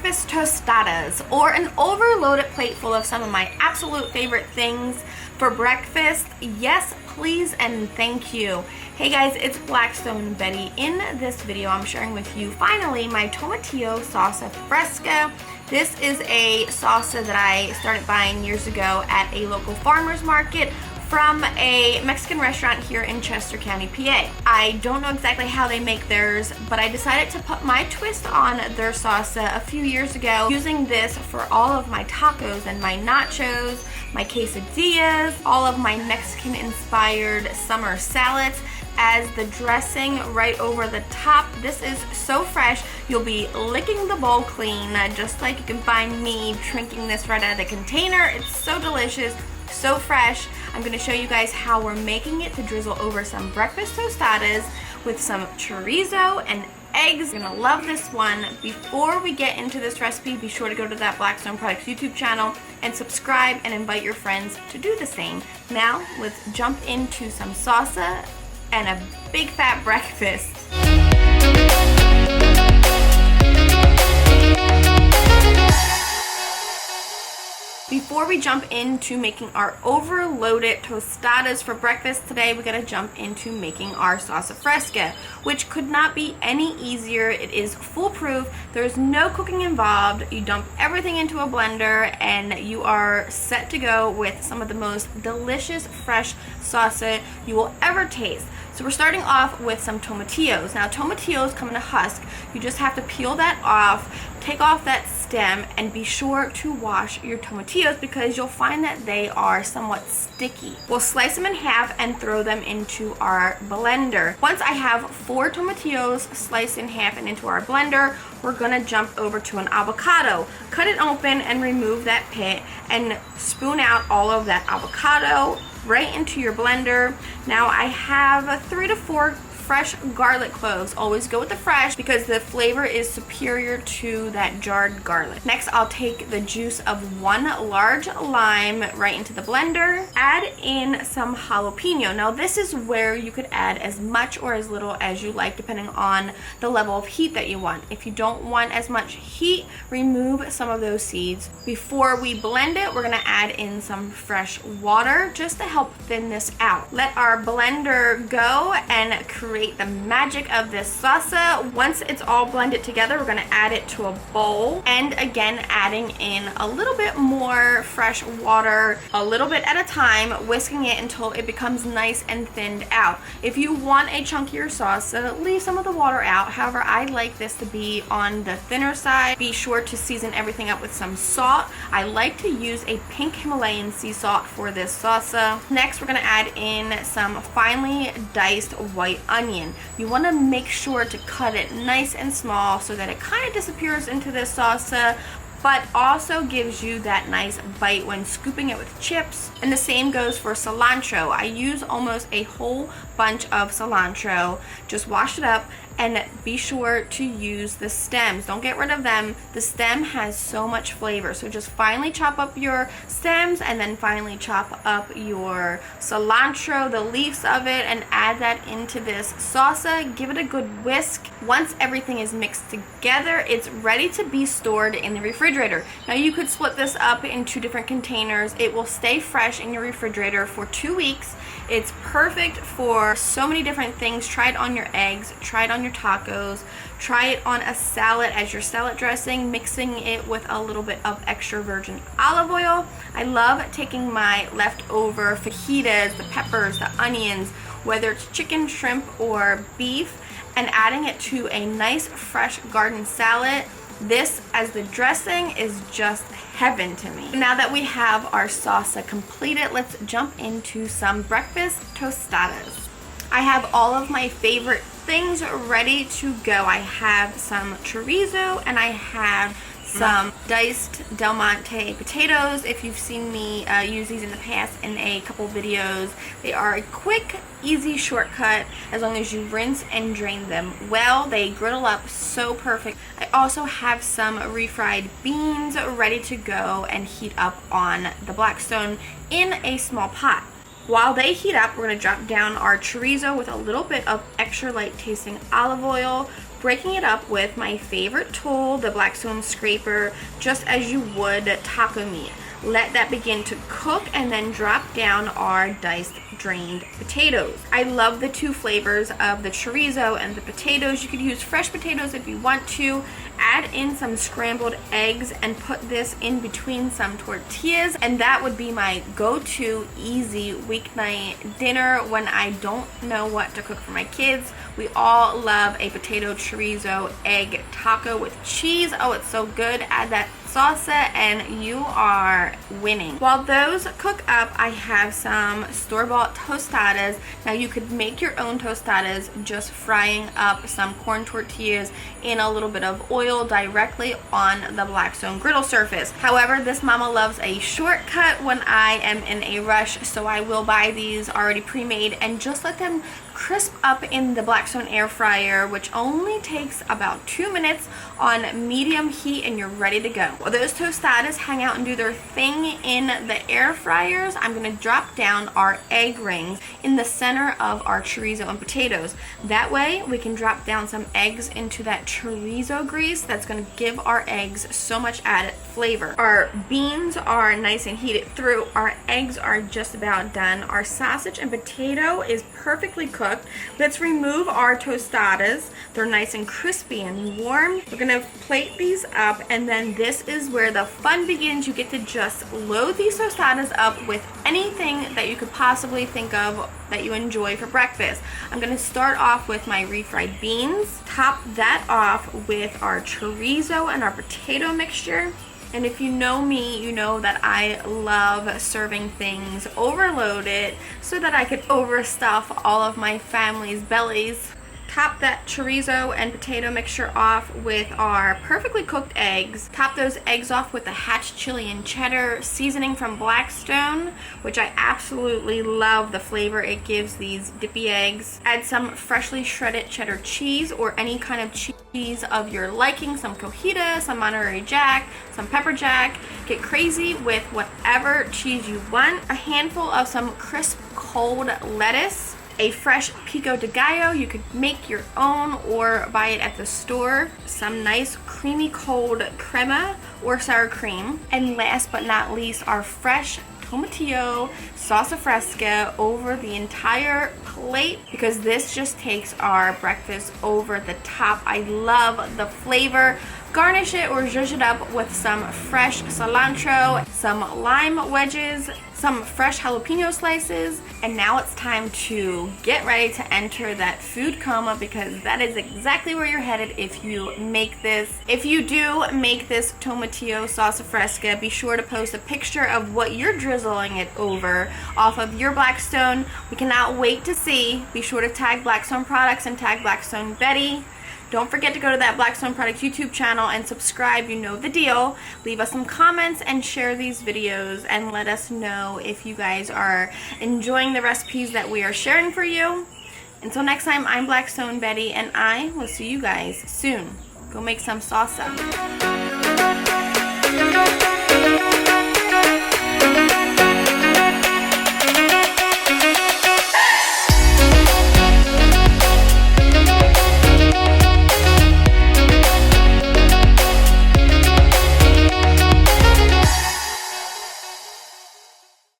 breakfast tostadas, or an overloaded plate full of some of my absolute favorite things for breakfast? Yes, please and thank you. Hey guys, it's Blackstone Betty. In this video, I'm sharing with you finally my Tomatillo Salsa Fresca. This is a salsa that I started buying years ago at a local farmer's market from a Mexican restaurant here in Chester County, PA. I don't know exactly how they make theirs, but I decided to put my twist on their salsa a few years ago, using this for all of my tacos and my nachos, my quesadillas, all of my Mexican-inspired summer salads as the dressing right over the top. This is so fresh. You'll be licking the bowl clean, just like you can find me drinking this right out of the container. It's so delicious, so fresh. I'm going to show you guys how we're making it to drizzle over some breakfast tostadas with some chorizo and eggs. You're going to love this one. Before we get into this recipe, be sure to go to that Blackstone Products YouTube channel and subscribe and invite your friends to do the same. Now, let's jump into some salsa and a big fat breakfast. Before we jump into making our overloaded tostadas for breakfast today, we gotta jump into making our salsa fresca, which could not be any easier. It is foolproof. There's no cooking involved. You dump everything into a blender and you are set to go with some of the most delicious fresh salsa you will ever taste. So we're starting off with some tomatillos. Now tomatillos come in a husk. You just have to peel that off, take off that stem, and be sure to wash your tomatillos because you'll find that they are somewhat sticky. We'll slice them in half and throw them into our blender. Once I have 4 tomatillos sliced in half and into our blender, we're gonna jump over to an avocado. Cut it open and remove that pit and spoon out all of that avocado right into your blender. Now I have 3 to 4 fresh garlic cloves. Always go with the fresh because the flavor is superior to that jarred garlic. Next, I'll take the juice of 1 large lime right into the blender. Add in some jalapeno. Now this is where you could add as much or as little as you like depending on the level of heat that you want. If you don't want as much heat, remove some of those seeds. Before we blend it, we're gonna add in some fresh water just to help thin this out. Let our blender go and create the magic of this salsa. Once it's all blended together, we're going to add it to a bowl, and again adding in a little bit more fresh water, a little bit at a time, whisking it until it becomes nice and thinned out. If you want a chunkier salsa, leave some of the water out. However, I like this to be on the thinner side. Be sure to season everything up with some salt. I like to use a pink Himalayan sea salt for this salsa. Next, we're going to add in some finely diced white onion. You want to make sure to cut it nice and small so that it kind of disappears into this salsa, but also gives you that nice bite when scooping it with chips. And the same goes for cilantro. I use almost a whole bunch of cilantro. Just wash it up and be sure to use the stems. Don't get rid of them. The stem has so much flavor. So just finely chop up your stems and then finally chop up your cilantro, the leaves of it, and add that into this salsa. Give it a good whisk. Once everything is mixed together, it's ready to be stored in the refrigerator. Now you could split this up in 2 different containers. It will stay fresh in your refrigerator for 2 weeks. It's perfect for so many different things. Try it on your eggs, try it on your tacos, try it on a salad as your salad dressing, mixing it with a little bit of extra virgin olive oil. I love taking my leftover fajitas, the peppers, the onions, whether it's chicken, shrimp, or beef, and adding it to a nice fresh garden salad. This as the dressing is just heaven to me. Now that we have our salsa completed, let's jump into some breakfast tostadas. I have all of my favorite things ready to go. I have some chorizo and I have some diced Del Monte potatoes. If you've seen me use these in the past in a couple videos, they are a quick, easy shortcut as long as you rinse and drain them well. They griddle up so perfect. I also have some refried beans ready to go and heat up on the Blackstone in a small pot. While they heat up, we're going to drop down our chorizo with a little bit of extra light tasting olive oil, breaking it up with my favorite tool, the Blackstone scraper, just as you would taco meat. Let that begin to cook and then drop down our diced drained potatoes. I love the two flavors of the chorizo and the potatoes. You could use fresh potatoes if you want to. Add in some scrambled eggs and put this in between some tortillas, and that would be my go-to easy weeknight dinner when I don't know what to cook for my kids. We all love a potato chorizo egg taco with cheese. Oh, it's so good. Add that salsa and you are winning. While those cook up, I have some store-bought tostadas. Now you could make your own tostadas just frying up some corn tortillas in a little bit of oil directly on the Blackstone griddle surface. However, this mama loves a shortcut when I am in a rush, so I will buy these already pre-made and just let them crisp up in the Blackstone air fryer, which only takes about 2 minutes on medium heat, and you're ready to go. While those tostadas hang out and do their thing in the air fryers, I'm going to drop down our egg rings in the center of our chorizo and potatoes. That way we can drop down some eggs into that chorizo grease. That's going to give our eggs so much added flavor. Our beans are nice and heated through. Our eggs are just about done. Our sausage and potato is perfectly cooked. Let's remove our tostadas. They're nice and crispy and warm. We're gonna plate these up, and then this is where the fun begins. You get to just load these tostadas up with anything that you could possibly think of that you enjoy for breakfast. I'm gonna start off with my refried beans, top that off with our chorizo and our potato mixture. And if you know me, you know that I love serving things overloaded so that I could overstuff all of my family's bellies. Top that chorizo and potato mixture off with our perfectly cooked eggs. Top those eggs off with the hatch chili and cheddar seasoning from Blackstone, which I absolutely love the flavor it gives these dippy eggs. Add some freshly shredded cheddar cheese or any kind of cheese of your liking, some cojita, some Monterey Jack, some pepper jack. Get crazy with whatever cheese you want. A handful of some crisp cold lettuce. A fresh pico de gallo, you could make your own or buy it at the store. Some nice creamy cold crema or sour cream. And last but not least, our fresh Tomatillo Salsa Fresca over the entire plate, because this just takes our breakfast over the top. I love the flavor. Garnish it or zhuzh it up with some fresh cilantro, some lime wedges, some fresh jalapeno slices, and now it's time to get ready to enter that food coma, because that is exactly where you're headed if you make this. If you do make this Tomatillo Salsa Fresca, be sure to post a picture of what you're drizzling it over off of your Blackstone. We cannot wait to see. Be sure to tag Blackstone Products and tag Blackstone Betty. Don't forget to go to that Blackstone Products YouTube channel and subscribe. You know the deal. Leave us some comments and share these videos and let us know if you guys are enjoying the recipes that we are sharing for you. Until next time, I'm Blackstone Betty, and I will see you guys soon. Go make some salsa.